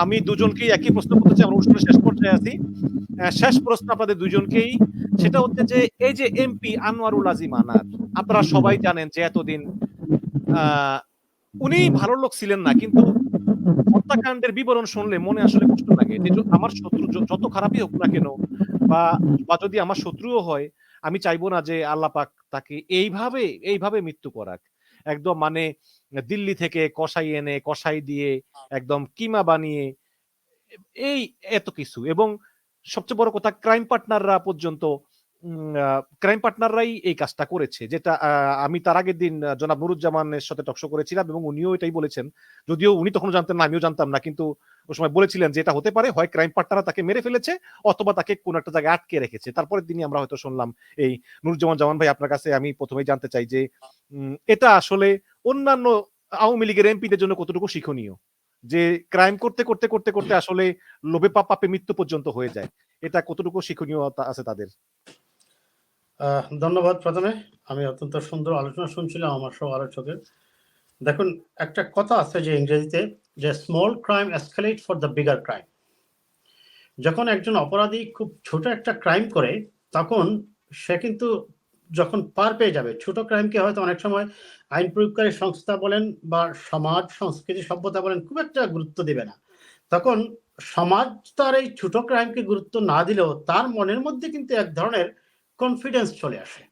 আমি দুজনকেই একই প্রশ্ন করতে চাই, আমরা অনুষ্ঠানের শেষ পর্যায়ে আছি। শেষ প্রশ্ন আপনাদের দুজনকেই, সেটা হচ্ছে যে এই যে এমপি আনোয়ারুল আজিম আনার, আপনারা সবাই জানেন যে এতদিন উনি ভালো লোক ছিলেন না, কিন্তু হত্যাকাণ্ডের বিবরণ শুনলে মনে আসলে কষ্ট লাগে যে আমার শত্রু যত খারাপই হোক না কেন, বা বা যদি আমার শত্রুও হয়, আমি চাইবো না যে আল্লাহ পাক তাকে এইভাবে মৃত্যু করাক। একদম মানে দিল্লি থেকে কসাই এনে কসাই দিয়ে একদম কিমা বানিয়ে এই এত কিছু, এবং সবচেয়ে বড় কথা ক্রাইম পার্টনাররা পর্যন্ত ক্রাইম পার্টনাররাই এই কাজটা করেছে, যেটা আমি তার আগের দিন জনাব নুরুজ্জামানের সাথে টকশো করেছিলাম এবং উনিও এটাই বলেছেন। যদিও উনি তখন জানতেন না, আমিও জানতাম না, কিন্তু ওই সময় বলেছিলেন যে এটা হতে পারে হয় ক্রাইম পার্টনাররা তাকে মেরে ফেলেছে অথবা তাকে কোন একটা জায়গায় আটকে রেখেছে। তারপরের দিনই আমরা হয়তো শুনলাম এই। নুরুজ্জামান জামান ভাই, আপনার কাছে আমি প্রথমেই জানতে চাই যে এটা আসলে অন্যান্য আওয়ামী লীগের এমপিদের জন্য কতটুকু শিক্ষণীয়, যে ক্রাইম করতে করতে করতে করতে আসলে লোভে পাপে মৃত্যু পর্যন্ত হয়ে যায়, এটা কতটুকু শিক্ষণীয়তা আছে তাদের? ধন্যবাদ। প্রথমে আমি অত্যন্ত সুন্দর আলোচনা শুনছিলাম আমার সব আলোচকের। দেখুন, একটা কথা আছে যে ইংরেজিতে, যে small crime escalate for the bigger crime. যখন একজন অপরাধী খুব ছোট একটা ক্রাইম করে, তখন সে কিন্তু যখন পার পেয়ে যাবে, ছোট ক্রাইমকে হয়তো অনেক সময় আইন প্রয়োগকারী সংস্থা বলেন বা সমাজ সংস্কৃতি সভ্যতা বলেন খুব একটা গুরুত্ব দিবে না। তখন সমাজ তার এই ছোট ক্রাইমকে গুরুত্ব না দিলেও তার মনের মধ্যে কিন্তু এক ধরনের কনফিডেন্স চলে আসে।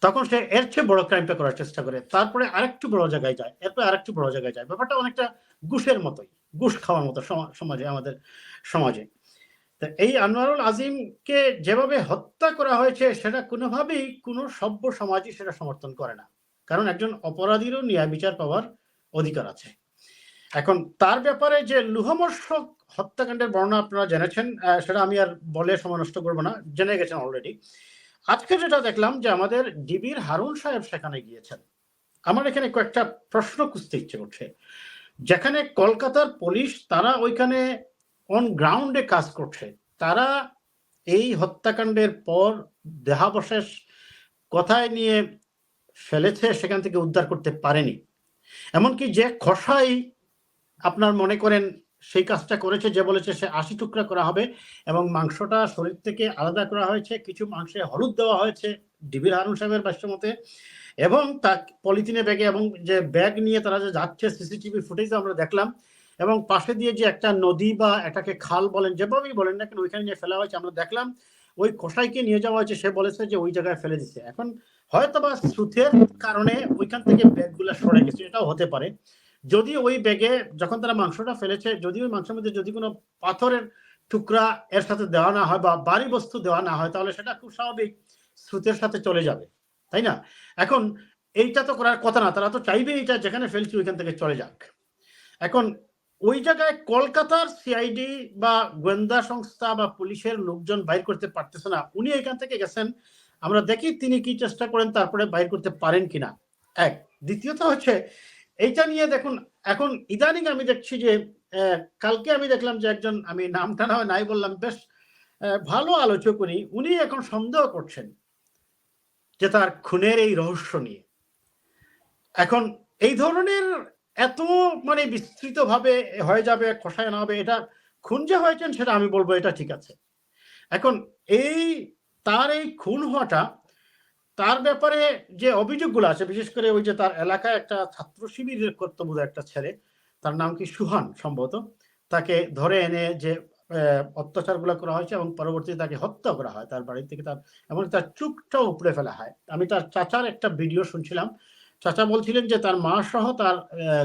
তখন সে এর চেয়ে বড় ক্রাইমটা করার চেষ্টা করে, তারপরে আরেকটু বড় জায়গায় যায়, এরপরে আরেকটু বড় জায়গায় যায়। ব্যাপারটা অনেকটা ঘুষের মতোই, ঘুষ খাওয়ার মতো সমাজে, আমাদের সমাজে। তা এই আনোয়ারুল আজিমকে যেভাবে হত্যা করা হয়েছে, সেটা কোনোভাবেই কোনো সভ্য সমাজই সেটা সমর্থন করে না। কারণ একজন অপরাধীরও ন্যায় বিচার পাওয়ার অধিকার আছে। এখন তার ব্যাপারে যে লোহমর্ষক হত্যাকাণ্ডের বর্ণনা আপনারা জেনেছেন, সেটা আমি আর বলে সময় নষ্ট করবো না, জেনে গেছেন অলরেডি। আজকে যেটা দেখলাম যে আমাদের ডিবির হারুন সাহেব সেখানে গিয়েছেন। আমার এখানে কয়েকটা প্রশ্ন খুঁজতে ইচ্ছে করছে। যেখানে কলকাতার পুলিশ তারা ওইখানে অন গ্রাউন্ডে কাজ করছে, তারা এই হত্যাকাণ্ডের পর দেহাবশেষ কোথায় নিয়ে ফেলেছে সেখান থেকে উদ্ধার করতে পারেনি। এমনকি যে খসাই আপনার মনে করেন সেই কাজটা করেছে, যে বলেছে সে ৮০ টুকরা করা হবে এবং মাংসটা শরীর থেকে আলাদা করা হয়েছে, কিছু মাংসে হলুদ দেওয়া হয়েছে ডিবির হারুন সাহেবের ভাষ্য মতে, এবং তা পলিথিনে ব্যাগে, এবং যে ব্যাগ নিয়ে তারা যে যাচ্ছে সিসিটিভি ফুটেজ আমরা দেখলাম, এবং পাশে দিয়ে যে একটা নদী বা এটাকে খাল বলেন, যেভাবেই বলেন না কেন, ওইখানে নিয়ে ফেলা হয়েছে আমরা দেখলাম। ওই কসাইকে নিয়ে যাওয়া হয়েছে, সে বলেছে যে ওই জায়গায় ফেলে দিচ্ছে। এখন হয়তো বা স্রোতের কারণে ওইখান থেকে ব্যাগগুলো সরে গেছে, এটাও হতে পারে। যদি ওই ব্যাগে যখন তারা মাংসটা ফেলেছে, যদি ওই মাংসের মধ্যে যদি কোনো পাথরের টুকরা এর সাথে দেওয়া না হয় বা ভারী বস্তু দেওয়া না হয়, তাহলে সেটা খুব স্বাভাবিক স্রোতের সাথে চলে যাবে, তাই না? এখন এইটা তো করার কথা না, তারা তো চাইবে এটা যেখানে ফেলছি ওইখান থেকে চলে যাক। এখন ওই জায়গায় কলকাতার সিআইডি বা গোয়েন্দা সংস্থা বা পুলিশের লোকজন বাইর করতে পারতেছে না, উনি এখান থেকে গেছেন, আমরা দেখি তিনি কি চেষ্টা করেন তারপরে বাইর করতে পারেন কিনা। এক। দ্বিতীয়ত হচ্ছে এইটা নিয়ে দেখুন, এখন ইদানিং আমি দেখছি যে কালকে আমি দেখলাম যে একজন, আমি নামটা না নাই বললাম, বেশ ভালো আলোচক উনি এখন সন্দেহ করছেন যে তার খুনের এই রহস্য নিয়ে। এখন এই ধরনের এত মানে বিস্তৃত ভাবে হয়ে যাবে, খসায় না হবে, এটা খুন যে হয়েছেন সেটা আমি বলবো এটা ঠিক আছে। এখন এই তার এই খুন হওয়াটা, তার ব্যাপারে যে অভিযোগগুলো আছে, বিশেষ করে ওই যে তার এলাকায় একটা ছাত্র শিবিরের কর্তব্য একটা ছেলে, তার নাম কি সুহান সম্ভবত, তাকে ধরে এনে যে অত্যাচারগুলো করা হয়েছে এবং পরবর্তীতে তাকে হত্যা করা হয় তার বাড়ি থেকে, তার এমন তার চুপটাও উপড়ে ফেলা হয়। আমি তার চাচার একটা ভিডিও শুনছিলাম, চাচা বলছিলেন যে তার মা সহ তার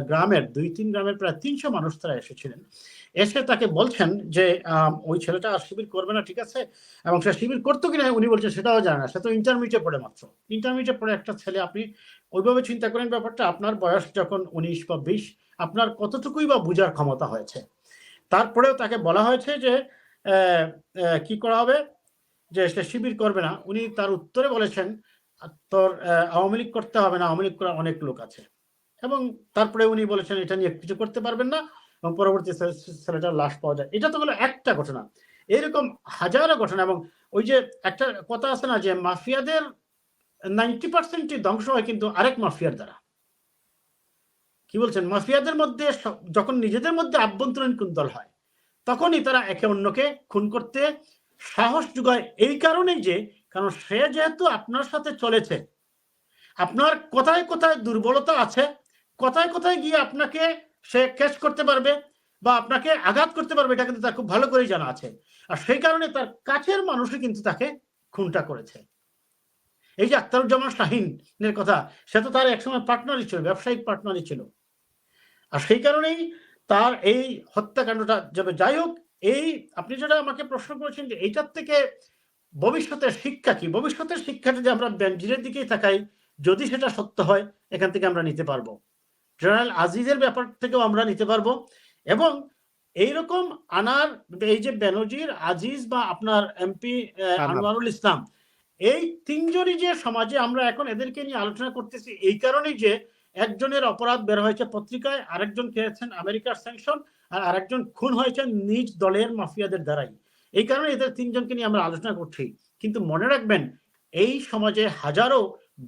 গ্রামের ২-৩ গ্রামের প্রায় ৩০০ মানুষ তারা এসেছিলেন, এসে তাকে বলছেন যে ওই ছেলেটা আর শিবির করবে না, ঠিক আছে, এবং সে শিবির করতো কিনা উনি বলছেন সেটাও জানে না, সে তো ইন্টারমিডিয়েট পড়ে, মাত্র ইন্টারমিডিয়েট পড়ে একটা ছেলে। আপনি ওইভাবে চিন্তা করেন ব্যাপারটা, আপনার বয়স যখন ১৯ বা ২০, আপনার কতটুকুই বা বুঝার ক্ষমতা হয়েছে। তারপরেও তাকে বলা হয়েছে যে কি করা হবে, যে সে শিবির করবে না। উনি তার উত্তরে বলেছেন, তোর আওয়ামী লীগ করতে হবে না, আওয়ামী লীগ করার অনেক লোক আছে। এবং তারপরে উনি বলেছেন এটা নিয়ে কিছু করতে পারবেন না, এবং পরবর্তী ছেলেটার লাশ পাওয়া যায়। এটা তো হলো একটা ঘটনা, এরকম হাজারো ঘটনা। এবং ওই যে একটা কথা আছে না, যে মাফিয়াদের 90% ধ্বংস হয় কিন্তু আরেক মাফিয়ার দ্বারা। কি বলছেন, মাফিয়াদের মধ্যে যখন নিজেদের মধ্যে আভ্যন্তরীণ কুন্দল হয় তখনই তারা একে অন্যকে খুন করতে সাহস যোগায়। এই কারণেই যে, কারণ সে যেহেতু আপনার সাথে চলেছে, আপনার কোথায় কোথায় দুর্বলতা আছে, কোথায় কোথায় গিয়ে আপনাকে সে ক্যাচ করতে পারবে বা আপনাকে আঘাত করতে পারবে, এটা কিন্তু তার খুব ভালো করেই জানা আছে। আর সেই কারণে তার কাছের মানুষই কিন্তু তাকে খুনটা করেছে। এই যে আখতারুজ্জামান শাহিনের কথা, সে তো তার একসময় পার্টনারই ছিল, ব্যবসায়িক পার্টনারই ছিল। আর সেই কারণেই তার এই হত্যাকাণ্ডটা যাবে। যাই হোক, এই আপনি যেটা আমাকে প্রশ্ন করেছেন যে এইটার থেকে ভবিষ্যতের শিক্ষা কি, ভবিষ্যতের শিক্ষাটা যে আমরা বেনজিরের দিকেই তাকাই, যদি সেটা সত্য হয় এখান থেকে আমরা নিতে পারবো, জেনারেল আজিজের ব্যাপার থেকেও আমরা নিতে পারবো। এবং এইরকম আনার, এই যে বেনজির, আজিজ বা আপনার এমপি আনোয়ারুল ইসলাম, এই তিনজনই যে সমাজে আমরা এখন এদেরকে নিয়ে আলোচনা করতেছি, এই কারণেই যে একজনের অপরাধ বের হয়েছে পত্রিকায়, আরেকজন খেয়েছেন আমেরিকার স্যাংশন, আর আরেকজন খুন হয়েছেন নিজ দলের মাফিয়াদের দ্বারাই। এই কারণে এদের তিনজনকে নিয়ে আমরা আলোচনা করছি। কিন্তু মনে রাখবেন, এই সমাজে হাজারো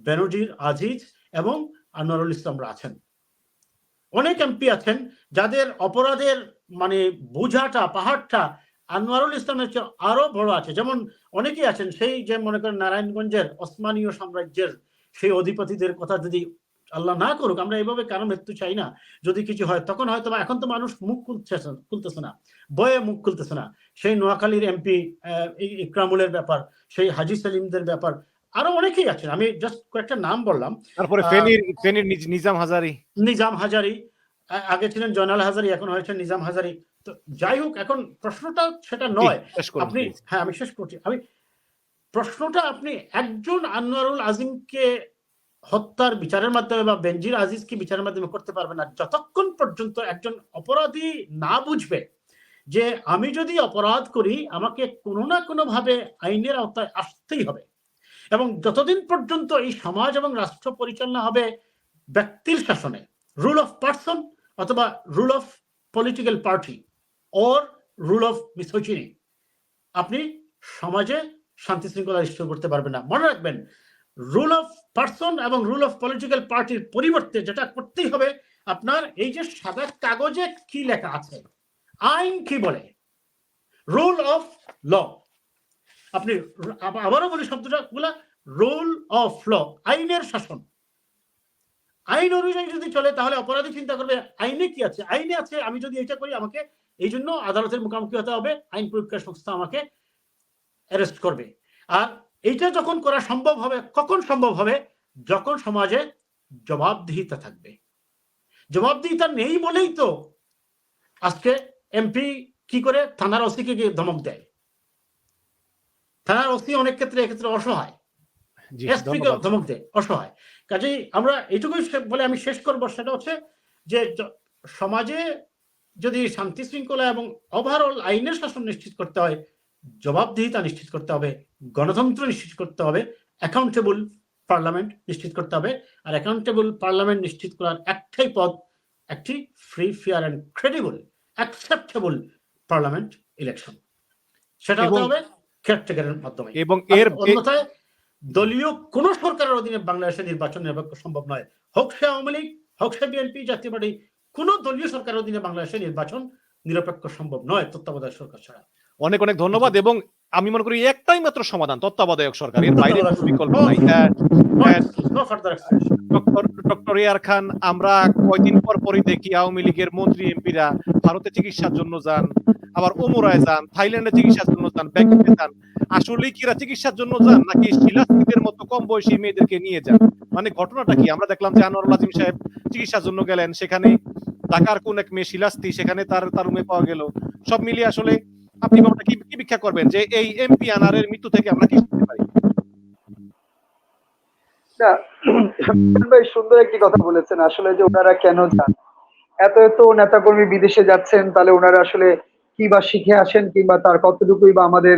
বেনজির, আজিজ এবং আনোয়ারুল ইসলামরা আছেন। অনেক এমপি আছেন যাদের অপরাধের মানে বোঝাটা, পাহাড়টা আনোয়ারুল ইসলামের চেয়ে আরো বড় আছে। যেমন অনেকেই আছেন সেই যে মনে করেন নারায়ণগঞ্জের ওসমানীয় সাম্রাজ্যের সেই অধিপতিদের কথা, যদি আল্লাহ না করুক, আমরা এইভাবে কারো মৃত্যু চাই না, যদি কিছু হয় তখন হয়তো, এখন তো মানুষ মুখ খুলতেছে না, বয়ে মুখ খুলতেছে না। সেই নোয়াখালীর এমপি ইকরামুলের ব্যাপার, সেই হাজি সেলিমদের ব্যাপার, আরো অনেকেই আছেন, আমি জাস্ট কয়েকটা নাম বললাম। তারপরে ফেনীর নিজাম হাজারি, আগে ছিলেন জয়নাল হাজারি, এখন হয়েছে নিজাম হাজারি। তো যাই হোক, এখন প্রশ্নটা সেটা নয়। আপনি, হ্যাঁ আমি শেষ করছি, প্রশ্নটা আপনি একজন আনোয়ারুল আজিমকে হত্যার বিচারের মাধ্যমে বা বেনজির আজিজকে বিচারের মাধ্যমে করতে পারবে না, যতক্ষণ পর্যন্ত একজন অপরাধী না বুঝবে যে আমি যদি অপরাধ করি আমাকে কোনো না কোনো ভাবে আইনের আওতায় আসতেই হবে। এবং যতদিন পর্যন্ত এই সমাজ এবং রাষ্ট্র পরিচালনা হবে ব্যক্তির শাসনে, রুল অফ পার্সন অথবা rule of political party or rule of misogyny, আপনি সমাজে শান্তি শৃঙ্খলা নিশ্চয় করতে পারবেন না। মনে রাখবেন, রুল অফ পার্সন এবং রুল অফ পলিটিক্যাল পার্টির পরিবর্তে যেটা করতেই হবে, আপনার এই যে সাদা কাগজে কি লেখা আছে, আইন কি বলে, রুল অফ ল, আপনি আবারও বলি শব্দটা গুলা, রুল অফ ল, আইনের শাসন। আইন অনুযায়ী যদি চলে তাহলে অপরাধী চিন্তা করবে আইনে কি আছে, আইনে আছে আমি যদি এটা করি আমাকে এই জন্য আদালতের মুখোমুখি হতে হবে, আইন প্রয়োগকারী সংস্থা আমাকে অ্যারেস্ট করবে। আর এইটা যখন করা সম্ভব হবে, কখন সম্ভব হবে, যখন সমাজে জবাবদিহিতা থাকবে। জবাবদিহিতা নেই বলেই তো আজকে এমপি কি করে থানার ওসিকে গিয়ে ধমক দেয়, থানার ওসি অনেক ক্ষেত্রে এক্ষেত্রে অসহায়, এসপিকে ধমক দেয়, অসহায়। কাজেই আমরা এইটুকুই বলে আমি শেষ করবো, সেটা হচ্ছে যে সমাজে যদি শান্তি শৃঙ্খলা এবং ওভারঅল আইনের শাসন নিশ্চিত করতে হয়, জবাবদিহিতা নিশ্চিত করতে হবে, গণতন্ত্র নিশ্চিত করতে হবে, অ্যাকাউন্টেবল পার্লামেন্ট নিশ্চিত করতে হবে। আর অ্যাকাউন্টেবল পার্লামেন্ট নিশ্চিত করার একটাই পথ, একটি free, fair and credible, acceptable parliament election. সেটা হতে হবে কেয়ারটেকারের মাধ্যমে, এবং এর অন্যথায় দলীয় কোন সরকারের অধীনে বাংলাদেশে নির্বাচন নিরপেক্ষ সম্ভব নয়। হোক সে আওয়ামী লীগ, হোক সে বিএনপি, জাতীয় পার্টি, কোন দলীয় সরকারের অধীনে বাংলাদেশে নির্বাচন নিরপেক্ষ সম্ভব নয় তত্ত্বাবধায়ক সরকার ছাড়া। অনেক অনেক ধন্যবাদ। এবং আমি মনে করি একটাই মাত্র সমাধান, তত্ত্বাবধায়ক সরকার, এর বাইরে কোনো বিকল্প নাই। ডক্টর এয়ার খান, আমরা কয়দিন পর পরই দেখি আওয়ামী লীগের মন্ত্রী এমপিরা ভারতে চিকিৎসার জন্য যান, আবার ওমরায় যান, থাইল্যান্ডে চিকিৎসার জন্য যান, ব্যাংককে যান। আসলে কি এরা চিকিৎসার জন্য যান নাকি শিলাস্ত্রীদের মতো কম বয়সী মেয়েদেরকে নিয়ে যান? মানে ঘটনাটা কি? আমরা দেখলাম যে আনোয়ারুল আজিম সাহেব চিকিৎসার জন্য গেলেন, সেখানে ঢাকার কোন এক মেয়ে শিলাস্ত্রী, সেখানে তার রুমে পাওয়া গেল। সব মিলিয়ে আসলে আপনি ব্যাপারটা কি ব্যাখ্যা করবেন যে এই এমপি আনারের মৃত্যু থেকে আমরা কি শিখতে পারি? ভাই সুন্দর একটি কথা বলেছেন, আসলে যে ওনারা কেন যান, এত এত নেতাকর্মী বিদেশে যাচ্ছেন, তাহলে ওনারা আসলে কি বা শিখে আসেন, কিংবা তার কতটুকুই বা আমাদের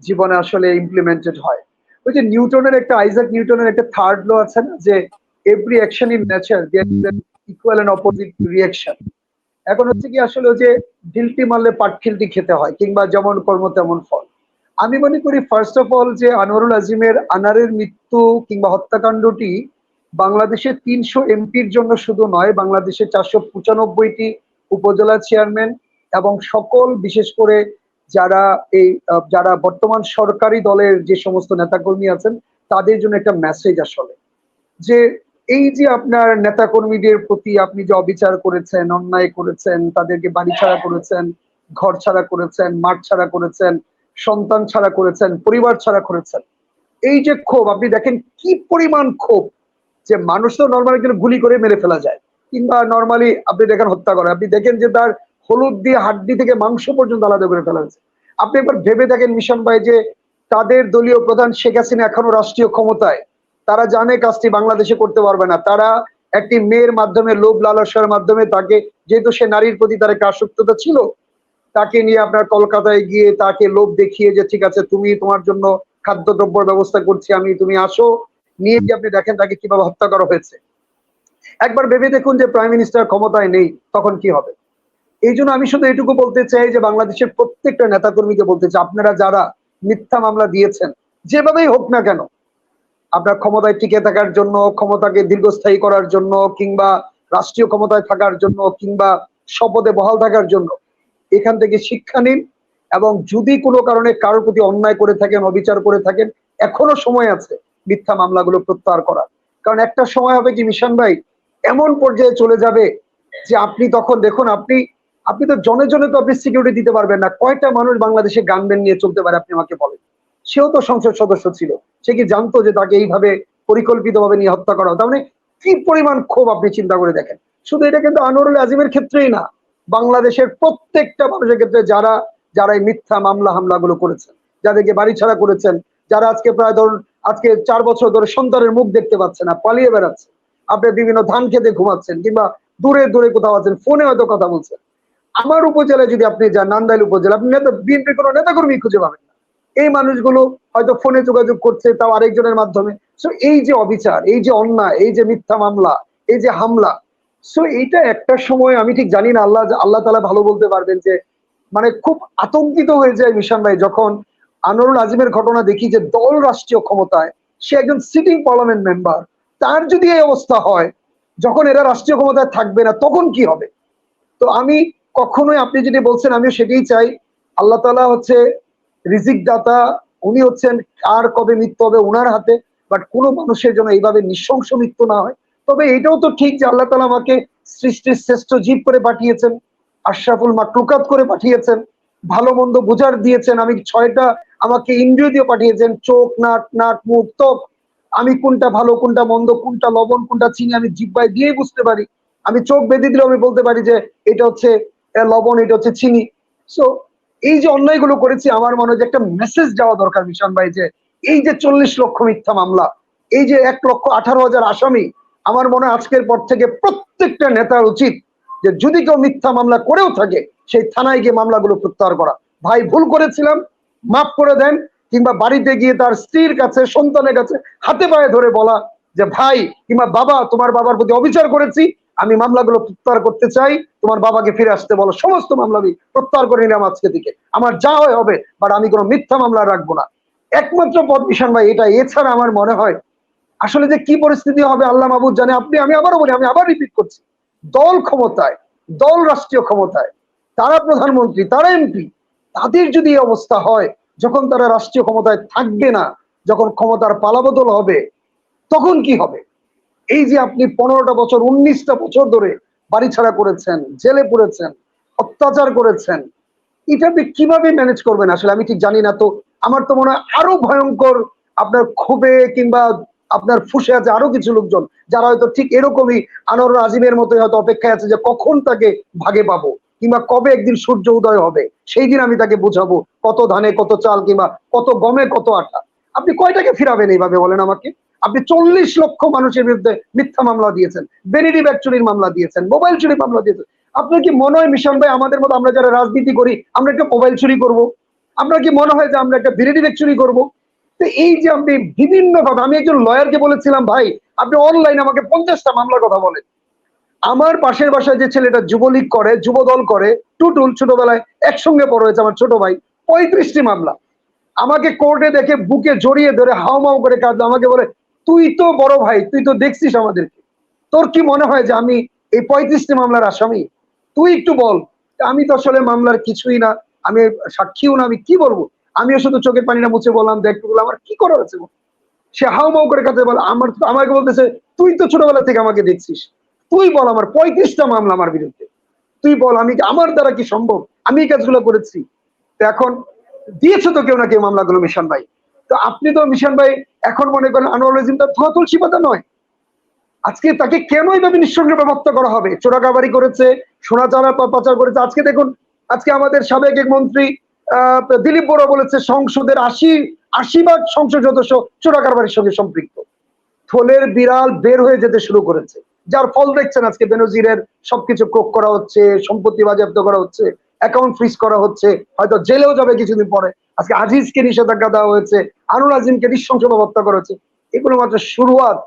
জীবনে আসলে ইমপ্লিমেন্টেড হয়। ওই যে নিউটনের একটা, আইজাক নিউটনের একটা থার্ড ল আছে না, যে every action in nature equal and opposite reaction. এখন হচ্ছে কি, আসলে ওই যে ঢিলটি মারলে পাটখিলটি খেতে হয়, কিংবা যেমন কর্ম তেমন ফল। আমি মনে করি ফার্স্ট অফ অল যে আনোয়ারুল আজিমের আনারের মৃত্যু কিংবা হত্যাকাণ্ডটি বাংলাদেশের 300 এমপির জন্য শুধু নয়, বাংলাদেশের 495টি উপজেলা চেয়ারম্যান এবং সকল, বিশেষ করে যারা যারা বর্তমান সরকারি দলের যে সমস্ত নেতাকর্মী আছেন, তাদের জন্য একটা মেসেজ আসলে, যে এই যে আপনার নেতাকর্মীদের প্রতি আপনি যে অবিচার করেছেন, অন্যায় করেছেন, তাদেরকে বাড়ি ছাড়া করেছেন, ঘর ছাড়া করেছেন, মাঠ ছাড়া করেছেন, সন্তান ছাড়া করেছেন, পরিবার ছাড়া করেছেন, এই যে ক্ষোভ, আপনি দেখেন কি পরিমাণ ক্ষোভ, যে মানুষ তো নর্মালি কিন্তু গুলি করে মেরে ফেলা যায়, কিংবা নর্মালি আপনি দেখেন হত্যা করে, আপনি দেখেন যে তার হলুদ দিয়ে হাড্ডি থেকে মাংস পর্যন্ত আলাদা করে ফেলা হয়েছে। আপনি একবার ভেবে দেখেন মিশন ভাই, যে তাদের দলীয় প্রধান শেখ হাসিনা এখনো রাষ্ট্রীয় ক্ষমতায়, তারা জানে কাজটি বাংলাদেশে করতে পারবে না, তারা একটি মেয়ের মাধ্যমে, লোভ লালসার মাধ্যমে, তাকে, যেহেতু সে নারীর প্রতি তার একটা আসক্ততা ছিল, তাকে নিয়ে আপনার কলকাতায় গিয়ে তাকে লোভ দেখিয়ে যে ঠিক আছে তুমি, তোমার জন্য খাদ্যদ্রব্যের ব্যবস্থা করছি আমি, তুমি আসো, নিয়ে গিয়ে আপনি দেখেন তাকে কিভাবে হত্যা করা হয়েছে। একবার ভেবে দেখুন যে প্রাইম মিনিস্টার ক্ষমতায় নেই, তখন কি হবে। এই জন্য আমি শুধু এটুকু বলতে চাই যে বাংলাদেশের প্রত্যেকটা নেতাকর্মীকে বলতে চাই, আপনারা যারা মিথ্যা মামলা দিয়েছেন, যেভাবেই হোক না কেন, আপনার ক্ষমতায় টিকে থাকার জন্য, ক্ষমতাকে দীর্ঘস্থায়ী করার জন্য, কিংবা রাষ্ট্রীয় ক্ষমতায় থাকার জন্য, কিংবা শপথে বহাল থাকার জন্য, এখান থেকে শিক্ষা নিন, এবং যদি কোনো কারণে কারোর প্রতি অন্যায় করে থাকেন, অবিচার করে থাকেন, এখনো সময় আছে মিথ্যা মামলাগুলো প্রত্যাহার করার। কারণ একটা সময় হবে কি মিশন ভাই, এমন পর্যায়ে চলে যাবে যে আপনি তখন দেখুন, আপনি আপনি তো জনে জনে তো আপনি সিকিউরিটি দিতে পারবেন না। কয়টা মানুষ বাংলাদেশে গানম্যান নিয়ে চলতে পারে আপনি আমাকে বলেন। সেও তো সংসদ সদস্য ছিল, সে কি জানতো যে তাকে এইভাবে পরিকল্পিতভাবে নিয়ে হত্যা করা হবে? তার মানে কি পরিমাণ ক্ষোভ আপনি চিন্তা করে দেখেন। শুধু এটা কিন্তু আনোয়ারুল আজিমের ক্ষেত্রেই না, বাংলাদেশের প্রত্যেকটা মানুষের ক্ষেত্রে যারা যারা এই মিথ্যা মামলা হামলাগুলো করেছেন, যাদেরকে বাড়ি ছাড়া করেছেন, যারা আজকে প্রায় ধরুন আজকে 4 বছর ধরে সন্তানের মুখ দেখতে পাচ্ছে না, পালিয়ে বেড়াচ্ছে, আপনি বিভিন্ন ধান খেতে ঘুমাচ্ছেন, কিংবা দূরে দূরে কোথাও আছেন, ফোনে হয়তো কথা বলছেন। আমার উপজেলায় যদি আপনি যান, নান্দাইল উপজেলা, আপনি বিএনপির কোনো নেতাকর্মী খুঁজে পাবেন না। এই মানুষগুলো হয়তো ফোনে যোগাযোগ করছে, তাও আরেকজনের মাধ্যমে। সো এই যে অবিচার, এই যে অন্যায়, এই যে মিথ্যা মামলা, এই যে হামলা, সো এইটা একটা সময়, আমি ঠিক জানি না, আল্লাহ তাআলা ভালো বলতে পারবেন, যে মানে খুব আতঙ্কিত হয়ে যায় মিশন ভাই যখন আনোয়ারুল আজিমের ঘটনা দেখি, যে দল রাষ্ট্রীয় ক্ষমতায়, সে একজন সিটিং পার্লামেন্ট মেম্বার, তার যদি এই অবস্থা হয়, যখন এরা রাষ্ট্রীয় ক্ষমতায় থাকবে না, তখন কি হবে? তো আমি কখনোই, আপনি যেটি বলছেন আমিও সেটাই চাই, আল্লাহ তাআলা হচ্ছে রিজিক দাতা, উনি হচ্ছেন, আর কবে মৃত্যু হবে উনার হাতে, বাট কোনো মানুষের জন্য এইভাবে নৃশংস মৃত্যু না হয়। তবে এটাও তো ঠিক যে আল্লাহ তাআলা আমাকে সৃষ্টির শ্রেষ্ঠ জীব করে পাঠিয়েছেন, আশরাফুল মাকলুকাত করে পাঠিয়েছেন, ভালো মন্দ বুঝার দিয়েছেন, আমি 6টা আমাকে ইন্দ্রিয় দিয়ে পাঠিয়েছেন, চোখ, নাক, মুখ, ত্বক, আমি কোনটা ভালো, কোনটা মন্দ, কোনটা লবণ, কোনটা চিনি, আমি জিহ্বায় দিয়ে বুঝতে পারি। আমি চোখ বেঁধে দিলেও আমি বলতে পারি যে এটা হচ্ছে লবণ, এটা হচ্ছে চিনি। সো এই যে অন্যায়গুলো করেছি, আমার মনে হয় যে একটা মেসেজ যাওয়া দরকার মিশন ভাই, যে এই যে 40 লক্ষ মিথ্যা মামলা, এই যে 1,18,000 আসামি, আমার মনে হয় আজকের পর থেকে প্রত্যেকটা নেতার উচিত যে যদি কেউ মিথ্যা মামলা করেও থাকে, সেই থানায় গিয়ে মামলাগুলো প্রত্যাহার করা। ভাই ভুল করেছিলাম, মাফ করে দেন, কিংবা বাড়িতে গিয়ে তার স্ত্রীর কাছে, সন্তানের কাছে হাতে পায়ে ধরে বলা যে ভাই কিংবা বাবা, তোমার বাবার প্রতি অবিচার করেছি, আমি মামলাগুলো প্রত্যাহার করতে চাই, তোমার বাবাকে ফিরে আসতে বলো, সমস্ত মামলা আমি প্রত্যাহার করে নিলাম আজকে থেকে, আমার যা হয় হবে, বাট আমি কোনো মিথ্যা মামলা রাখবো না। একমাত্র পথ মিশন ভাই এটা। এছাড়া আমার মনে হয় আসলে যে কি পরিস্থিতি হবে আল্লাহ মাহবুব জানে। আমি আবারও বলি, আমি আবার রিপিট করছি, দল ক্ষমতায়, দল রাষ্ট্রীয় ক্ষমতায়, তারা প্রধানমন্ত্রী, তারা এমপি, তাদের যদি এই অবস্থা হয়, যখন তারা রাষ্ট্রীয় ক্ষমতায় থাকবে না, যখন ক্ষমতার পালাবদল হবে, তখন কি হবে? এই যে আপনি 15টা বছর, 19টা বছর ধরে বাড়ি ছাড়া করেছেন, জেলে পড়েছেন, অত্যাচার করেছেন, এটা আপনি কিভাবে ম্যানেজ করবেন আসলে আমি ঠিক জানি না। তো আমার তো মনে হয় আরো ভয়ঙ্কর আপনার ক্ষোভে, কিংবা আপনার ফুসে আছে আরো কিছু লোকজন, যারা হয়তো ঠিক এরকমই আনোয়ারুল আজিমের মতো হয়তো অপেক্ষায় আছে যে কখন তাকে ভাগে পাবো, কিংবা কবে একদিন সূর্য উদয় হবে, সেই দিন আমি তাকে বুঝাবো কত ধানে কত চাল, কিংবা কত গমে কত আটা। আপনি কয়টাকে ফিরাবেন এইভাবে বলেন আমাকে? আপনি 40 লক্ষ মানুষের বিরুদ্ধে মিথ্যা মামলা দিয়েছেন, বেনিডি ব্যাগ চুরির মামলা দিয়েছেন, মোবাইল চুরির মামলা দিয়েছেন। আপনার কি মনে হয় মিশন ভাই, আমাদের মতো আমরা যারা রাজনীতি করি, আমরা একটা মোবাইল চুরি করব? আপনার কি মনে হয় যে আমরা একটা বেনিডি ব্যাগ চুরি করবো? তো এই যে আপনি বিভিন্ন ভাবে, আমি একজন লয়ারকে বলেছিলাম ভাই আপনি অনলাইনে আমাকে 50টা মামলার কথা বলেন। আমার পাশের বাসায় যে ছেলেটা যুবলীগ করে, যুবদল করে, টুটুল, ছোটবেলায় একসঙ্গে বড় হয়েছে আমার ছোট ভাই, 35টি মামলা। আমাকে কোর্টে দেখে বুকে জড়িয়ে ধরে হাউমাউ করে কাঁদলো, আমাকে বলে তুই তো বড় ভাই, তুই তো দেখছিস আমাদেরকে, তোর কি মনে হয় যে আমি এই 35টি মামলার আসামি? তুই একটু বল। আমি তো আসলে মামলার কিছুই না, আমি সাক্ষীও না, আমি কি বলবো? আমিও শুধু চোখের পানিটা মুছে বললাম দেখতে বললাম আমার কি করা আছে। সে হাউমাউ করে কাছে বলে আমাকে বলতেছে তুই তো ছোটবেলা থেকে আমাকে দেখছিস, তুই বল আমার 35টা মামলা আমার বিরুদ্ধে, তুই বল আমি আমার দ্বারা কি সম্ভব, আমি এই কাজগুলো করেছি? তো এখন দিয়েছে তো কেউ না কেউ মামলাগুলো মিশন ভাই। তো আপনি তো মিশন ভাই এখন মনে করেন আনোয়ার আজিমটা ধোয়া তুলসী পাতা নয়। আজকে তাকে কেন এইভাবে নিঃসঙ্গভাবে হত্যা করা হবে? চোরাকাবারি করেছে, সোনা চারা পাচার করেছে। আজকে দেখুন, আজকে আমাদের সাবেক এক মন্ত্রী দিলীপ বড় বলেছে সংসদের ৮০% সংসদ সদস্য চোরাকারবারির সঙ্গে সম্পৃক্ত। থলের বিড়াল বের হয়ে যেতে শুরু করেছে, যার ফল দেখছেন আজকে বেনজিরের সবকিছু ক্রোক করা হচ্ছে, সম্পত্তি বাজেয়াপ্ত করা হচ্ছে, অ্যাকাউন্ট ফ্রিজ করা হচ্ছে, হয়তো জেলেও যাবে কিছুদিন পরে। আজকে আজিজকে নিষেধাজ্ঞা দেওয়া হয়েছে, আনোয়ার আজিমকে নৃশংসভাবে হত্যা করা হচ্ছে। এগুলো মাত্র শুরুয়াত,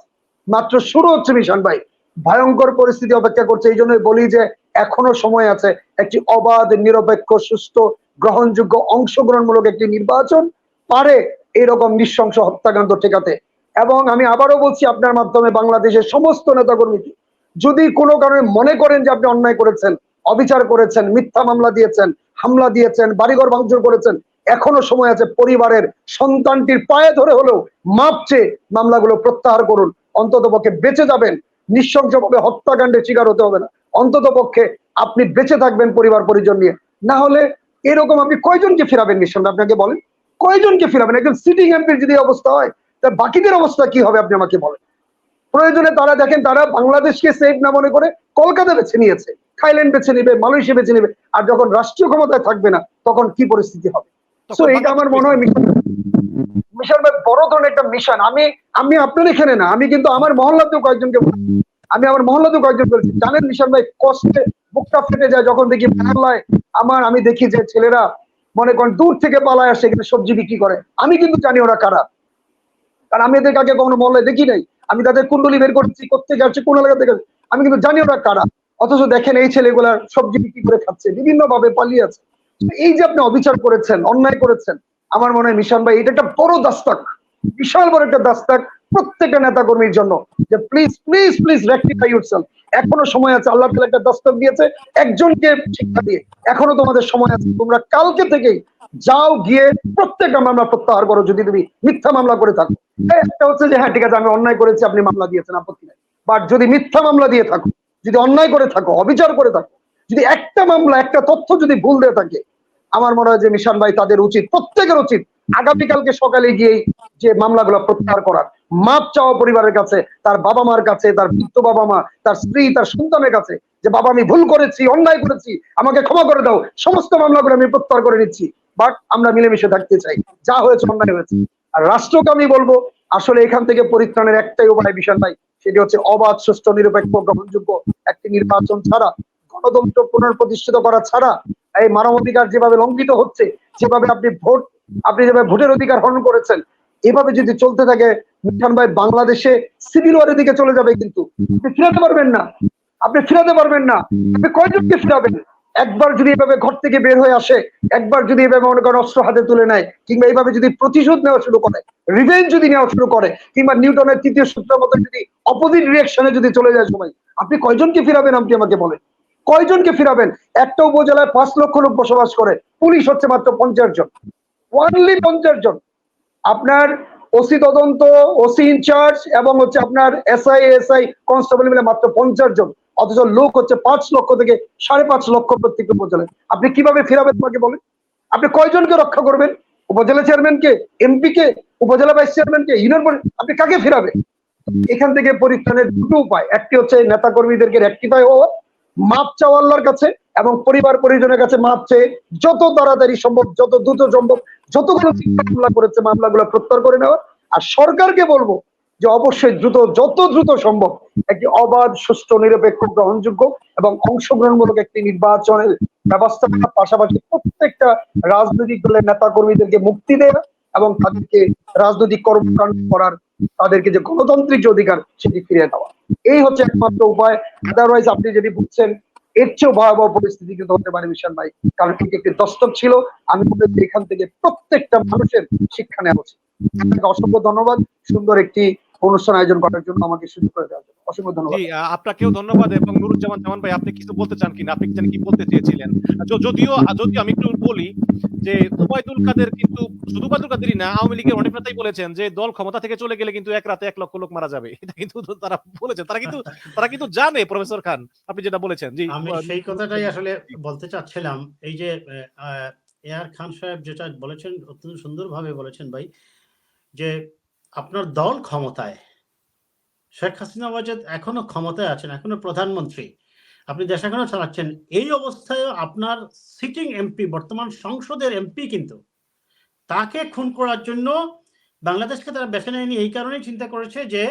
মাত্র শুরু হচ্ছে মিশন ভাই। ভয়ঙ্কর পরিস্থিতি অপেক্ষা করছে। এই জন্যই বলি যে এখনো সময় আছে একটি অবাধ, নিরপেক্ষ, সুস্থ, গ্রহণযোগ্য, অংশগ্রহণমূলক একটি নির্বাচন পারে এরকম নৃশংস হত্যাকাণ্ড ঠেকাতে। এবং আমি আবারও বলছি আপনার মাধ্যমে বাংলাদেশের সমস্ত নেতাকর্মীকে, যদি কোনো কারণে মনে করেন যে আপনি অন্যায় করেছেন, অবিচার করেছেন, মিথ্যা মামলা দিয়েছেন, হামলা দিয়েছেন, বাড়িঘর ভাঙচুর করেছেন, এখনো সময় আছে। পরিবারের সন্তানটির পায়ে ধরে হলেও মাপ চেয়ে মামলাগুলো প্রত্যাহার করুন। অন্তত পক্ষে বেঁচে যাবেন, নৃশংসভাবে হত্যাকাণ্ডের শিকার হতে হবে না। অন্তত পক্ষে আপনি বেঁচে থাকবেন পরিবার পরিজন নিয়ে। না হলে এরকম আপনি কয়জনকে ফিরাবেন মিশন? আপনাকে বলেন কয়জনকে ফিরাবেন? একজন সিটিং এমপির যদি অবস্থা হয়, তা বাকিদের অবস্থা কি হবে আপনি আমাকে বলেন। প্রয়োজনে তারা দেখেন, তারা বাংলাদেশকে সেফ না মনে করে কলকাতা বেছে নিয়েছে, থাইল্যান্ড বেছে নিবে, মালয়েশিয়া বেছে নিবে। আর যখন রাষ্ট্রীয় ক্ষমতায় থাকবে না তখন কি পরিস্থিতি হবে? তো এইটা আমার মনে হয় মিশন ভাই বড় ধরনের একটা মিশন। আমি আপনার এখানে না, আমি কিন্তু আমার মহল্লাতেও কয়েকজনকে বলছি। জানেন মিশন ভাই, কষ্টে বুকটা ফেটে যায় যখন দেখি বাংলায় আমি দেখি যে ছেলেরা মনে করেন দূর থেকে পালায় আসে এখানে সবজি বিক্রি করে। আমি কিন্তু জানি ওরা কারা, কারণ আমি এদের আগে কখনো মহল্লায় দেখি নাই। আমি তাদের কুণ্ডলি বের করছি, কোথেকে আসছে, কোন এলাকা থেকে, আমি কিন্তু জানি ওরা কারা। অথচ দেখেন এই ছেলেগুলা সবজি বিক্রি করে খাচ্ছে, বিভিন্ন ভাবে পালিয়ে আছে। এই যে আপনি অবিচার করেছেন, অন্যায় করেছেন, আমার মনে হয় মিশন ভাই এটা একটা বড় দাস্তাক, বিশাল বড় একটা দাস্তাক প্রত্যেকটা নেতা কর্মীর জন্য, যে please please please rectify yourself. এখনো সময় আছে। আল্লাহ তাআলা একটা দাস্তাক দিয়েছে একজনকে শিক্ষা দিয়ে, এখনো তোমাদের সময় আছে। তোমরা কালকে থেকেই যাও, গিয়ে প্রত্যেকটা মামলা প্রত্যাহার করো যদি তুমি মিথ্যা মামলা করে থাকো। একটা হচ্ছে যে হ্যাঁ ঠিক আছে আমি অন্যায় করেছি, আপনি মামলা দিয়েছেন, আপত্তি নাই। বাট যদি মিথ্যা মামলা দিয়ে থাকো, যদি অন্যায় করে থাকো, অবিচার করে থাকো, যদি একটা মামলা, একটা তথ্য যদি ভুল দিয়ে থাকে, আমার মনে হয় যে মিশন ভাই তাদের উচিত, প্রত্যেকের উচিত আগামীকালকে সকালে গিয়ে যে মামলাগুলো প্রত্যাহার করার, মাপ চাওয়া পরিবারের কাছে, তার বাবা মার কাছে, তার বৃদ্ধ বাবা মা, তার স্ত্রী, তার সন্তানের কাছে, যে বাবা আমি ভুল করেছি, অন্যায় করেছি, আমাকে ক্ষমা করে দাও, সমস্ত মামলাগুলো আমি প্রত্যাহার করে নিচ্ছি। বাট আমরা মিলেমিশে থাকতে চাই, যা হয়েছে অন্যায় হয়েছে। আর রাষ্ট্রকে আমি বলবো আসলে এখান থেকে পরিত্রাণের একটাই উপায় মিশন ভাই, সেটি হচ্ছে অবাধ, সুষ্ঠু, নিরপেক্ষ, গ্রহণযোগ্য একটি নির্বাচন ছাড়া, গণতন্ত্র পুনঃপ্রতিষ্ঠিত করা ছাড়া, এই মানবাধিকার যেভাবে লঙ্ঘিত হচ্ছে, যেভাবে আপনি যেভাবে ভোটের অধিকার হরণ করেছেন, এভাবে যদি চলতে থাকে মিশন ভাই বাংলাদেশে সিভিল ওয়ারের দিকে চলে যাবে। কিন্তু আপনি ফিরাতে পারবেন না, আপনি কয়জনকে ফিরাবেন? একবার যদি এভাবে ঘর থেকে বের হয়ে আসে, একবার যদি এভাবে মনে করেন অস্ত্র হাতে তুলে নেয়, কিংবা এইভাবে যদি প্রতিশোধ নেওয়া শুরু করে, রিভেঞ্জ যদি নেওয়া শুরু করে, কিংবা নিউটনের তৃতীয় সূত্রের মতো যদি অপোজিট রিঅ্যাকশনে যদি চলে যায় সবাই, আপনি কয়জনকে ফিরাবেন? আপনি আমাকে বলেন কয়জনকে ফিরাবেন? একটা উপজেলায় 5 লক্ষ লোক বসবাস করে, পুলিশ হচ্ছে মাত্র 50 জন, ওয়ানলি 50 জন। আপনার ওসি তদন্ত, ওসি ইনচার্জ এবং হচ্ছে আপনার এসআই কনস্টেবল মিলে মাত্র 50 জন, অথচ লোক হচ্ছে 5 লক্ষ থেকে 5.5 লক্ষ প্রত্যেক উপজেলায়। আপনি কিভাবে ফিরাবেন তোমাকে বলেন? আপনি কয়জনকে রক্ষা করবেন? উপজেলা চেয়ারম্যানকে, এমপি কে, উপজেলা ভাইস চেয়ারম্যানকে, ইউনিয়ন, আপনি কাকে ফিরাবেন? এখান থেকে পরিত্রাণের দুটো উপায়, একটি হচ্ছে নেতা কর্মীদেরকে রেকটিফাই হওয়া, মাপ চাওয়া আল্লাহর কাছে, এবং পরিবার পরিজনের কাছে মাপ চেয়ে যত তাড়াতাড়ি সম্ভব, যত দ্রুত সম্ভব, যতগুলো মামলা করেছে মামলাগুলো প্রত্যাহার করে নেওয়া। আর সরকারকে বলবো যে অবশ্যই যত দ্রুত সম্ভব একটি অবাধ, সুষ্ঠু, নিরপেক্ষ, গ্রহণযোগ্য এবং অংশগ্রহণমূলক একটি নির্বাচনের ব্যবস্থা করার পাশাপাশি প্রত্যেকটা রাজনৈতিক দলের নেতা কর্মীদেরকে মুক্তি দেওয়া এবং তাদেরকে রাজনৈতিক কর্মকাণ্ড করার, তাদেরকে যে গণতান্ত্রিক অধিকার সেটি ফিরিয়ে দেওয়া, এই হচ্ছে একমাত্র উপায়। আদারওয়াইজ আপনি যদি বুঝছেন এর চেয়েও ভয়াবহ পরিস্থিতি কিন্তু হতে পারে মিশন ভাই, কারণ এটি একটি দস্তক ছিল। আমি মনে করি এখান থেকে প্রত্যেকটা মানুষের শিক্ষা নেওয়া উচিত। আপনাকে অসংখ্য ধন্যবাদ, সুন্দর একটি অনুষ্ঠান আয়োজন করার জন্য, আমাকে সুযোগ করে দেওয়ার জন্য অসংখ্য ধন্যবাদ। জি, আপনাকেও ধন্যবাদ। এবং নুরুজ্জামান জামান ভাই, আপনি কিছু বলতে চান কিনা? আপনি জানি কি বলতে চেয়েছিলেন? যদিও আমি একটু বলি যে ওবায়দুল কাদের কিন্তু, শুধু ওবায়দুল কাদেরই না, আওয়ামী লীগের অনেক নেতাই বলেছেন যে দল ক্ষমতা থেকে চলে গেলে কিন্তু এক রাতে 1 লক্ষ লোক মারা যাবে। এটা কিন্তু তারা বলেছেন। তারা কিন্তু জানে প্রফেসর খান, আপনি যেটা বলেছেন। জি, আমি সেই কথাটাই আসলে বলতে চাচ্ছিলাম। এই যে এআর খান সাহেব যেটা বলেছেন, অত্যন্ত সুন্দরভাবে বলেছেন ভাই, যে আপনার দল ক্ষমতায়, শেখ হাসিনা ওয়াজেদ এখনো ক্ষমতায় আছেন, এখনো প্রধানমন্ত্রী, আপনি দেশ এখনো চালাচ্ছেন। এই অবস্থায় আপনার সিটিং এমপি, বর্তমান সংসদের এমপি কিন্তু, তাকে খুন করার জন্য বাংলাদেশকে তারা বেছে নেয়নি। এই কারণেই চিন্তা করেছে যে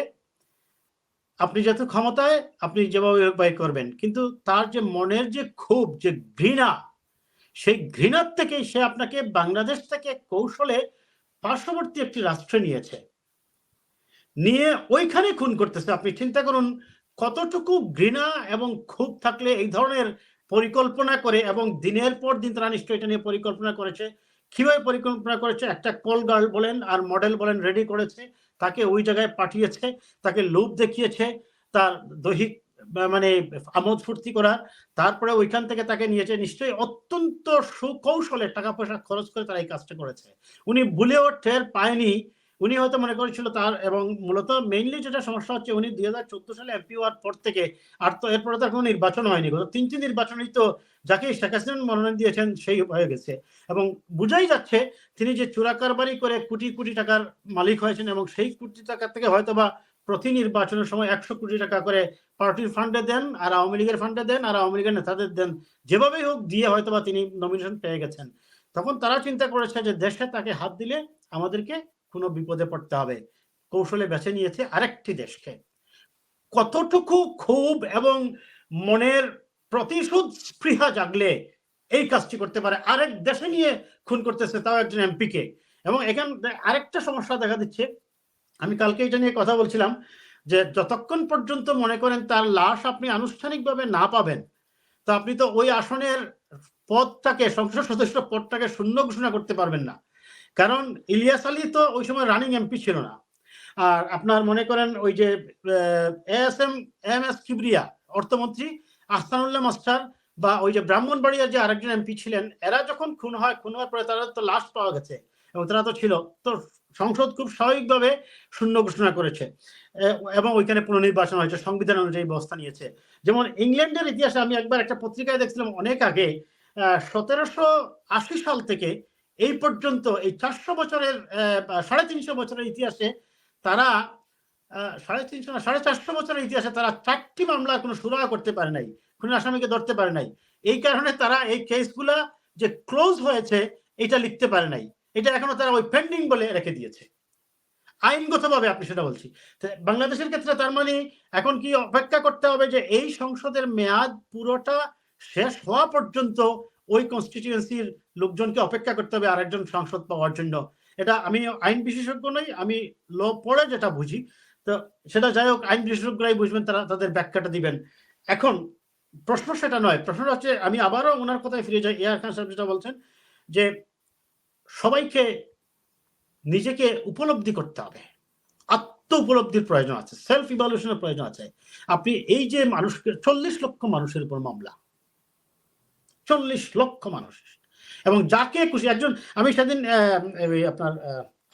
আপনি যেহেতু ক্ষমতায়, আপনি যেভাবে উপায় করবেন। কিন্তু তার যে মনের যে ক্ষোভ, যে ঘৃণা, সেই ঘৃণার থেকে সে আপনাকে বাংলাদেশ থেকে কৌশলে পার্শ্ববর্তী একটি রাষ্ট্রে নিয়েছে, নিয়ে ওইখানে খুন করতেছে। আপনি চিন্তা করুন কতটুকু ঘৃণা এবং ক্ষোভ থাকলে এই ধরনের পরিকল্পনা করে, এবং দিনের পর দিন তারা নিশ্চয়ই এটা নিয়ে পরিকল্পনা করেছে। কিভাবে পরিকল্পনা করেছে? একটা কল গার্ল বলেন আর মডেল বলেন রেডি করেছে, তাকে ওই জায়গায় পাঠিয়েছে, তাকে লোভ দেখিয়েছে, তার দৈহিক মানে আমোদ ফুর্তি করা, তারপরে ওইখান থেকে তাকে নিয়েছে। নিশ্চয়ই অত্যন্ত সুকৌশলে টাকা পয়সা খরচ করে তারা এই কাজটা করেছে। উনি ভুলেও টের পায়নি। উনি হয়তো মনে করেছিল তার, এবং মূলত মেইনলি যেটা সমস্যা হচ্ছে, উনি 2014 সালে এমপি হওয়ার পর থেকে আর তো এরপরে তো কোনো নির্বাচন হয়নি। গত 3টি নির্বাচনই তো যাকে শেখ হাসিনা মনোনয়ন দিয়েছেন সেই হয়ে গেছে, এবং বুঝাই যাচ্ছে তিনি যে চোরা কারবারি করে কোটি কোটি টাকার মালিক হয়েছেন, এবং সেই কোটি টাকা থেকে হয়তোবা প্রতি নির্বাচনের সময় 100 কোটি টাকা করে পার্টির ফান্ডে দেন, আর আওয়ামী লীগের ফান্ডে দেন, আর আওয়ামী লীগের নেতাদের দেন, যেভাবেই হোক দিয়ে হয়তোবা তিনি নমিনেশন পেয়ে গেছেন। তখন তারা চিন্তা করেছে যে দেশে তাকে হাত দিলে আমাদেরকে কোনো বিপদে পড়তে হবে, কৌশলে বেছে নিয়েছে আরেকটি দেশকে। কতটুকু ক্ষোভ এবং মনের প্রতিশোধ স্পৃহা জাগলে এই কাজটি করতে পারে? আরেক দেশে নিয়ে খুন করতেছে, তাও একজন এমপিকে। এবং এখানে আরেকটা সমস্যা দেখা দিচ্ছে, আমি কালকে এটা নিয়ে কথা বলছিলাম, যে যতক্ষণ পর্যন্ত মনে করেন তার লাশ আপনি আনুষ্ঠানিকভাবে না পাবেন, তো আপনি তো ওই আসনের পদটাকে, সংসদ সদস্য পদটাকে শূন্য ঘোষণা করতে পারবেন না। কারণ ইলিয়াস আলী তো ওই সময় রানিং এমপি ছিল না। আর আপনার মনে করেন ওই যে এম এস কিবরিয়া অর্থমন্ত্রী, আহসানুল্লাহ মাস্টার, বা ওই যে ব্রাহ্মণবাড়িয়ার যে আরেকজন এমপি ছিলেন, এরা যখন খুন হওয়ার পরে তারা তো লাশ পাওয়া গেছে, এবং তারা তো ছিল, তো সংসদ খুব স্বাভাবিকভাবে শূন্য ঘোষণা করেছে, এবং ওইখানে পুনর্নির্বাচন হয়েছে, সংবিধান অনুযায়ী ব্যবস্থা নিয়েছে। যেমন ইংল্যান্ডের ইতিহাসে আমি একবার একটা পত্রিকায় দেখছিলাম অনেক আগে, 1780 সাল থেকে এই পর্যন্ত এই 400 বছরের 350 বছরের ইতিহাসে তারা 350 না 450 বছরের ইতিহাসে তারা 4টি মামলা কোনো সুরাহা করতে পারে নাই, কোনো আসামিকে ধরতে পারে নাই। এই কারণে তারা এই কেসগুলা যে ক্লোজ হয়েছে এটা লিখতে পারে নাই, এটা এখনো তারা ওই পেন্ডিং বলে রেখে দিয়েছে আইনগতভাবে। আপনি সেটা বলছি। বাংলাদেশের ক্ষেত্রে তার মানে এখন কি অপেক্ষা করতে হবে যে এই সংসদের মেয়াদ পুরোটা শেষ হওয়া পর্যন্ত ওই কনস্টিটিউয়েন্সির লোকজনকে অপেক্ষা করতে হবে আরেকজন সংসদ পাওয়ার জন্য? এটা আমি আইন বিশেষজ্ঞ নই, আমি ল পড়ে যেটা বুঝি, তো সেটা যাই হোক, আইন বিশেষজ্ঞরাই বুঝবেন, তারা তাদের ব্যাখ্যাটা দিবেন। এখন প্রশ্ন সেটা নয়, প্রশ্নটা হচ্ছে, আমি আবারও ওনার কথায় ফিরে যাই, এআর খান সাহেব যেটা বলছেন, যে সবাইকে নিজেকে উপলব্ধি করতে হবে, আত্ম উপলব্ধির প্রয়োজন আছে, সেলফ ইভালুয়েশনের প্রয়োজন আছে। আপনি এই যে মানুষকে 40 লক্ষ মানুষের উপর মামলা, 40 লক্ষ মানুষ, এবং যাকে খুশি একজন, আমি সেদিন আপনার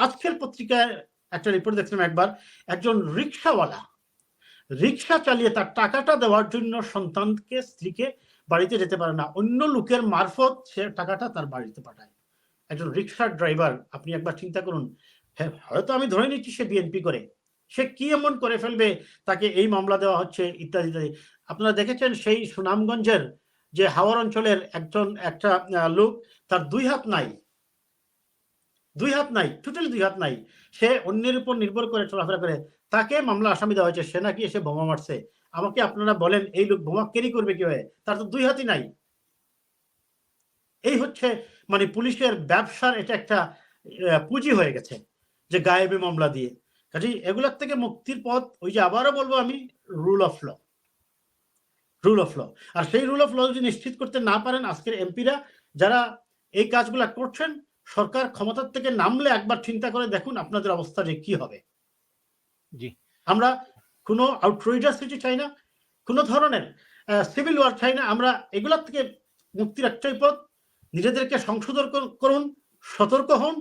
আজকের পত্রিকায় একটা রিপোর্ট দেখছিলাম একবার, একজন রিক্সাওয়ালা রিক্সা চালিয়ে তার টাকাটা দেওয়ার জন্য সন্তানকে, স্ত্রীকে বাড়িতে যেতে পারে না, অন্য লোকের মারফত সে টাকাটা তার বাড়িতে পাঠায়। একজন রিক্সার ড্রাইভার, আপনি একবার চিন্তা করুন। হ্যাঁ, হয়তো আমি ধরে নিচ্ছি সে বিএনপি করে, সে কি এমন করে ফেলবে তাকে এই মামলা দেওয়া হচ্ছে, ইত্যাদি ইত্যাদি। আপনারা দেখেছেন সেই সুনামগঞ্জের যে হাওড় অঞ্চলের একটা লোক, তার 2 হাত নাই, 2 হাত নাই, টোটালি 2 হাত নাই, সে অন্যের উপর নির্ভর করে চলাফেরা করে, তাকে মামলা আসামি দেওয়া হয়েছে, সে নাকি এসে বোমা মারছে। আমাকে আপনারা বলেন এই লোক বোমা ক্যারি করবে কিভাবে? তার তো 2 হাতই নাই। এই হচ্ছে মানে পুলিশের ব্যবসার এটা একটা পুঁজি হয়ে গেছে, যে গায়েবী মামলা দিয়ে। কাজেই এগুলোর থেকে মুক্তির পথ, ওই যে আবারও বলবো আমি, rule of law, rule of law. আর সেই রুল অফ ল যদি নিশ্চিত করতে না পারেন, আজকের এমপিরা যারা এই কাজগুলা করছেন, সরকার ক্ষমতার থেকে নামলে একবার চিন্তা করে দেখুন আপনাদের অবস্থা যে কি হবে। জি। আমরা কোনো আউটরেজাসিটি চাই না, কোনো ধরনের সিভিল ওয়ার চাই না। আমরা এগুলোর থেকে মুক্তির একটাই পথ, নিজেদেরকে সংশোধন করুন, সতর্ক হন,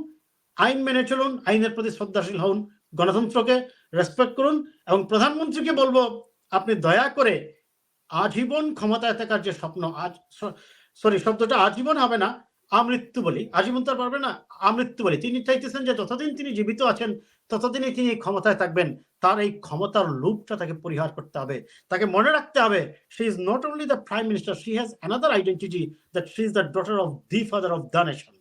আইন মেনে চলুন, আইনের প্রতি শ্রদ্ধাশীল হন, গণতন্ত্রকে রেসপেক্ট করুন। এবং প্রধানমন্ত্রীকে বলবো, আপনি দয়া করে আজীবন ক্ষমতায় থাকার যে স্বপ্ন, সরি শব্দটা আজীবন হবে না, আমৃত্যু বলি, আজীবন তো পারবে না, আমৃত্যু বলি, তিনি চাইতেছেন যে যতদিন তিনি জীবিত আছেন ততদিনই তিনি ক্ষমতায় থাকবেন। তার এই ক্ষমতার লোভটা তাকে পরিহার করতে হবে। তাকে মনে রাখতে হবে, she is not only the prime minister, she has another identity, that she is the daughter of the father of the nation.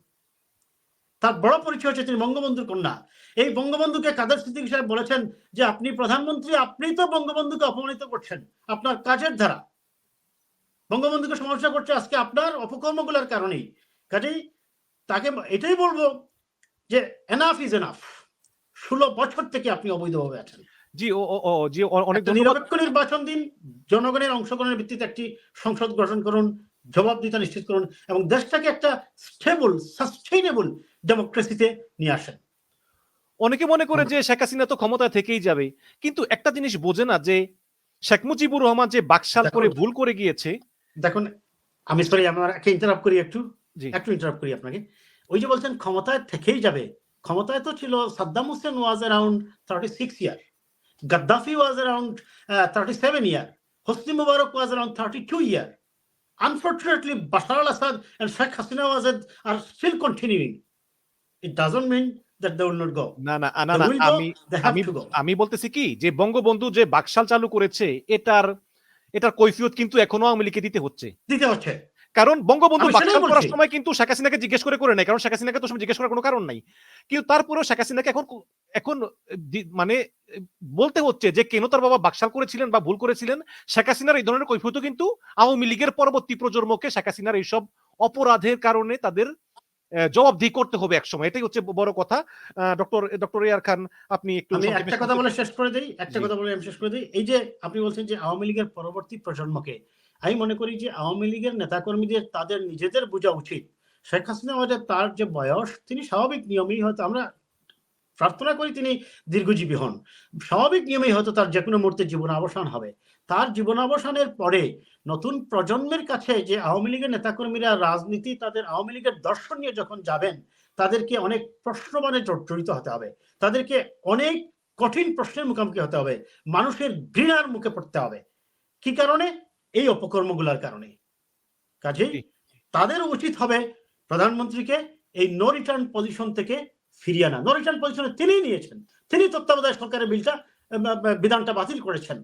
তার বড় পরিচয় হচ্ছে তিনি বঙ্গবন্ধুর কন্যা। এই বঙ্গবন্ধুকে কাদের সিদ্দিকী সাহেব বলেছেন যে আপনি প্রধানমন্ত্রী, আপনি তো বঙ্গবন্ধুকে অপমানিত করছেন আপনার কাজের দ্বারা, বঙ্গবন্ধুকে সমালোচনা করছে আজকে আপনার অপকর্মগুলোর কারণেই। কাজেই তাকে এটাই বলবো যে এনাফ ইজ এনাফ। 16 বছর থেকে আপনি অবৈধভাবে আছেন। জি জি অনেক ধন্যবাদ। নিরপেক্ষ নির্বাচন দিন, জনগণের অংশগ্রহণের ভিত্তিতে একটি সংসদ গঠন করুন, জবাবদিহিতা নিশ্চিত করুন এবং দেশটাকে একটা স্টেবল সাস্টেইনেবল ডেমোক্রেসিতে নিয়ে আসেন। অনেকে মনে করে যে শেখ হাসিনা তো ক্ষমতায় থেকেই যাবে, কিন্তু একটা জিনিস বোঝে না যে শেখ মুজিবুর রহমান যে বাকশাল করে ভুল করে গিয়েছে। দেখুন, আমি সরি আমাকে ইন্টারাপ্ট করি, একটু ইন্টারাপ্ট করি আপনাকে। ওই যে বলছেন ক্ষমতায় থেকেই যাবে, ক্ষমতায় তো ছিল সাদ্দাম হোসেন ওয়াজ around 36 year, Gaddafi was around 37 years. Hosni Mubarak was around 32 years. Unfortunately, Bashar al-Assad and Sheikh Hasina are still continuing. It doesn't mean that they will not go. না আমি বলতেছি কি যে বঙ্গবন্ধু যে বাকশাল চালু করেছে এটার কৈফিয়ত কিন্তু এখনো আওয়ামী লীগকে দিতে হচ্ছে। কারণ বঙ্গবন্ধু বাকশাল করার সময় কিন্তু শেখ হাসিনাকে জিজ্ঞেস করে নাই, কারণ শেখ হাসিনাকে তো জিজ্ঞেস করার কোনো কারণ নাই। কিন্তু তারপরেও শেখ হাসিনাকে এখন মানে বলতে হচ্ছে যে কেন তার বাবা বাকশাল করেছিলেন বা ভুল করেছিলেন। শেখ হাসিনার এই ধরনের কৈফিয়ত কিন্তু আওয়ামী লীগের পরবর্তী প্রজন্মকে শেখ হাসিনার এইসব অপরাধের কারণে তাদের জবাবদিহি করতে হবে একসময়। এটাই হচ্ছে বড় কথা। ডক্টর এয়ার খান, আপনি একটু একটা কথা বলে শেষ করে দেই, এই যে আপনি বলছেন যে আওয়ামী লীগের পরবর্তী প্রজন্মকে, আমি মনে করি যে আওয়ামী লীগের নেতাকর্মীদের তাদের নিজেদের বোঝা উচিত, শেখ হাসিনা তার যে বয়স, তিনি স্বাভাবিক নিয়মেই হয়তো, আমরা প্রার্থনা করি তিনি দীর্ঘজীবী হন, স্বাভাবিক নিয়মেই হয়তো তার যে কোনো মুহূর্তে জীবনাবসান হবে। তার জীবনাবসানের পরে নতুন প্রজন্মের কাছে যে আওয়ামী লীগের নেতাকর্মীরা রাজনীতি, তাদের আওয়ামী লীগের দর্শন নিয়ে যখন যাবেন, তাদেরকে অনেক প্রশ্নবাণে জড়িত হতে হবে, তাদেরকে অনেক কঠিন প্রশ্নের মুখোমুখি হতে হবে, মানুষের ঘৃণার মুখে পড়তে হবে। কি কারণে? এই অপকর্মগুলোর কারণে। কাজেই তাদের উচিত হবে প্রধানমন্ত্রীকে এই নো রিটার্ন পজিশন থেকে ফিরিয়ে আনা। নো রিটার্ন পজিশনে তিনি নিয়েছেন, তিনি তত্ত্বাবধায়ক সরকারের বিধানটা বাতিল করেছেন।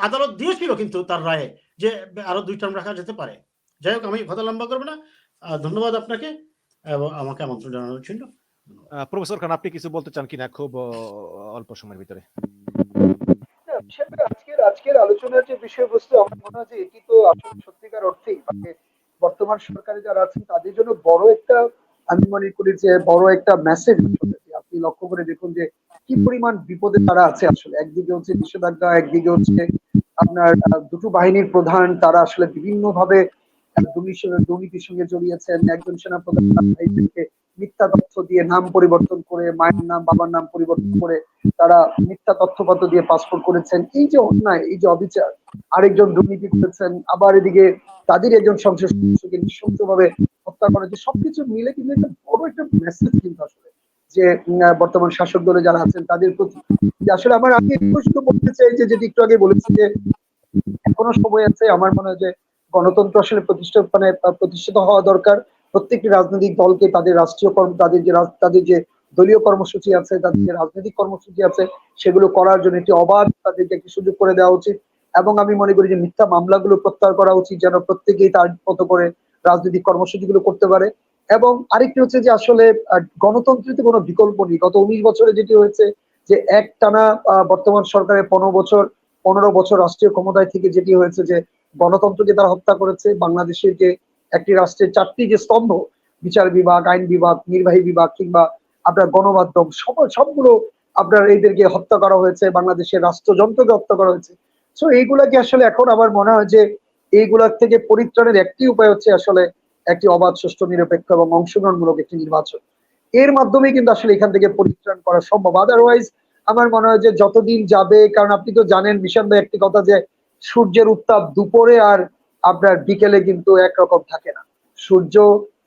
আদালত দিয়েছিল কিন্তু তার রায়ে যে আরো 2 টার্ম রাখা যেতে পারে। যাই হোক, আমি কথা লম্বা করবো না। ধন্যবাদ আপনাকে এবং আমাকে আমন্ত্রণ জানানোর জন্য। প্রফেসর খান, আপনি কিছু বলতে চান কিনা খুব অল্প সময়ের ভিতরে? আজকের আলোচনার যে বিষয়বস্তু, আমার মনে হয় যে এটি তো আসলে সত্যিকার অর্থেই মানে বর্তমান সরকারে যারা আছেন তাদের জন্য বড় একটা, আমি মনে করি যে বড় একটা মেসেজ। আপনি লক্ষ্য করে দেখুন যে কি পরিমাণ বিপদে তারা আছে। আসলে একদিকে হচ্ছে নিষেধাজ্ঞা, একদিকে হচ্ছে আপনার দুটো বাহিনীর প্রধান, তারা আসলে বিভিন্ন ভাবে দুর্নীতির সঙ্গে জড়িয়েছেন। একজন সেনাপ্রধান মিথ্যা তথ্য দিয়ে নাম পরিবর্তন করে, মায়ের নাম বাবার নাম পরিবর্তন করে তারা মিথ্যা তথ্যপত্র দিয়ে পাসপোর্ট করেছেন। এই যে অন্যায়, এই যে অবিচার, আরেকজন দুর্নীতি করেছেন, আবার এদিকে তাদের একজন সংসদ সদস্যকে নৃশংসভাবে হত্যা করা, যে সবকিছু মিলে কিন্তু একটা বড় একটা মেসেজ কিন্তু আসলে যে বর্তমান শাসক দলে যারা আছেন তাদের প্রতি। আসলে আমার আগে প্রশ্ন বলতে চাই যে যেটি একটু আগে বলেছি যে এখনো সময় আছে। আমার মনে হয় যে গণতন্ত্র আসলে প্রতিষ্ঠিত হওয়া দরকার। প্রত্যেকটি রাজনৈতিক দলকে তাদের রাষ্ট্রীয় তাদের যে দলীয় কর্মসূচি আছে, তাদের যে রাজনৈতিক কর্মসূচি আছে, সেগুলো করার জন্য একটি অবাধ তাদেরকে একটি সুযোগ করে দেওয়া উচিত। এবং আমি মনে করি যে মিথ্যা মামলাগুলো প্রত্যাহার করা উচিত, যেন প্রত্যেকেই তার মতো করে রাজনৈতিক কর্মসূচিগুলো করতে পারে। এবং আরেকটি হচ্ছে যে আসলে গণতন্ত্রের কোনো বিকল্প নেই। গত 19 বছরে যেটি হয়েছে যে একটানা বর্তমান সরকারের 15 বছর রাষ্ট্রীয় ক্ষমতায় থেকে যেটি হয়েছে যে গণতন্ত্রকে তারা হত্যা করেছে। বাংলাদেশের যে একটি রাষ্ট্রের 4টি যে স্তম্ভ, বিচার বিভাগ, আইন বিভাগ, নির্বাহী বিভাগ কিংবা আপনার গণমাধ্যম, সবগুলো আপনার এইদেরকে হত্যা করা হয়েছে, বাংলাদেশের রাষ্ট্রযন্ত্রকে হত্যা করা হয়েছে। সো এইগুলাকে আসলে এখন আমার মনে হয় যে এইগুলার থেকে পরিত্রাণের একটি উপায় হচ্ছে আসলে একটি অবাধ, সুষ্ঠু, নিরপেক্ষ এবং অংশগ্রহণমূলক একটি নির্বাচন। এর মাধ্যমে কিন্তু আসলে এখান থেকে পরিত্রাণ করা সম্ভব। আদারওয়াইজ আমার মনে হয় যে যতদিন যাবে, কারণ আপনি তো জানেন মিশন ভাই একটি কথা, যে সূর্যের উত্তাপ দুপুরে আর আপনার বিকেলে কিন্তু একরকম থাকে না। সূর্য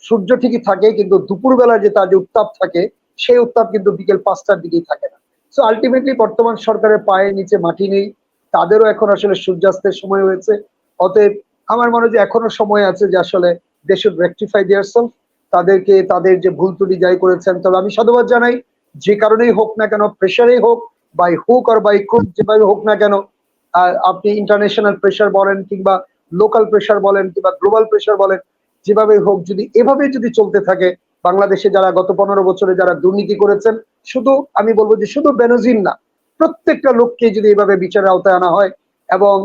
সূর্য ঠিকই থাকে, কিন্তু দুপুরবেলা যে তার যে উত্তাপ থাকে, সেই উত্তাপ কিন্তু বিকেল 5টার দিকেই থাকে না। সো আলটিমেটলি বর্তমান সরকারের পায়ের নিচে মাটি নেই, তাদেরও এখন আসলে সূর্যাস্তের সময় হয়েছে। অতএব আমার মনে হয় যে এখনো সময় আছে যে আসলে দে শুড রেকটিফাই দেয়ারসেলফ, তাদেরকে তাদের যে ভুল ত্রুটি যাই করেছেন। তবে আমি সাধুবাদ জানাই, যে কারণেই হোক না কেন, প্রেশারেই হোক, বাই হুক আর বাই ক্রুক, যেভাবে হোক না কেন, আপনি ইন্টারন্যাশনাল প্রেশার বলেন কিংবা লোকাল প্রেশার বলেন কিংবা গ্লোবাল প্রেশার বলেন, যেভাবে হোক, যদি এভাবে যদি চলতে থাকে, বাংলাদেশে যারা গত 15 বছরে যারা দুর্নীতি করেছেন, শুধু আমি বলবো যে শুধু বেনজির না, প্রত্যেকটা লোককে যদি এভাবে বিচারের আওতায় আনা হয়, এবং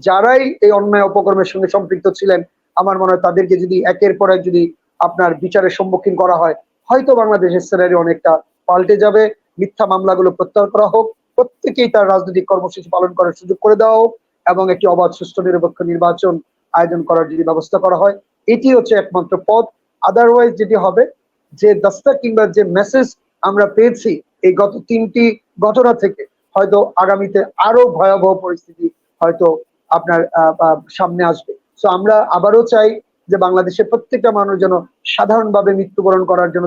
যারাই এই অন্যায় অপকর্মের সঙ্গে সম্পৃক্ত ছিলেন, আমার মনে হয় তাদেরকে যদি একের পর এক যদি আপনার বিচারের সম্মুখীন করা হয়, হয়তো বাংলাদেশের সিনারি অনেকটা পাল্টে যাবে। মিথ্যা মামলাগুলো প্রত্যাহার করা হোক, প্রত্যেকেই তার রাজনৈতিক কর্মসূচি পালন করার সুযোগ করে দেওয়া হোক, এবং একটি অবাধ সুষ্ঠু নিরপেক্ষ নির্বাচন আয়োজন করার যদি ব্যবস্থা করা হয়, এটি হচ্ছে একমাত্র পথ। আদারওয়াইজ যেটি হবে, যে দস্তক কিংবা যে মেসেজ আমরা পেয়েছি এই গত 3টি ঘটনা থেকে, হয়তো আগামীতে আরো ভয়াবহ পরিস্থিতি হয়তো আপনার সামনে আসবে। সো আমরা আবারও চাই যে বাংলাদেশের প্রত্যেকটা মানুষ যেন সাধারণভাবে মৃত্যুবরণ করার জন্য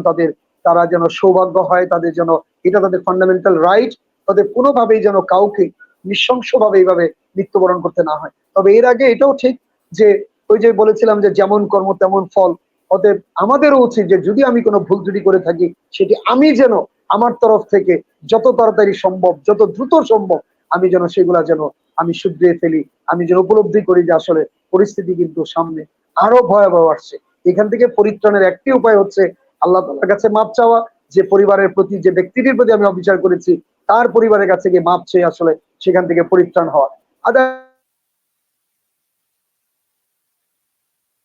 তারা যেন সৌভাগ্য হয়, তাদের যেন এটা তাদের ফান্ডামেন্টাল রাইট, তাদের কোনোভাবেই যেন কাউকে নৃশংসভাবে এইভাবে মৃত্যুবরণ করতে না হয়। তবে এর আগে এটাও ঠিক যে ওই যে বলেছিলাম যে যেমন কর্ম তেমন ফল, অতএব আমাদেরও উচিত যে যদি আমি কোনো ভুল ত্রুটি করে থাকি, সেটি আমি যেন আমার তরফ থেকে যত তাড়াতাড়ি সম্ভব, যত দ্রুত সম্ভব, আমি যেন সেগুলা যেন আমি শুধরিয়ে ফেলি। আমি যেন উপলব্ধি করি যে আসলে পরিস্থিতি কিন্তু সামনে আরো ভয়াবহ আসছে। এখান থেকে পরিত্রাণের একটি উপায় হচ্ছে আল্লাহ তাআলার কাছে মাপ চাওয়া, যে পরিবারের প্রতি, যে ব্যক্তিটির প্রতি আমি অবিচার করেছি, তার পরিবারের কাছে গিয়ে মাপ চেয়ে আসলে সেখান থেকে পরিত্রাণ হওয়া।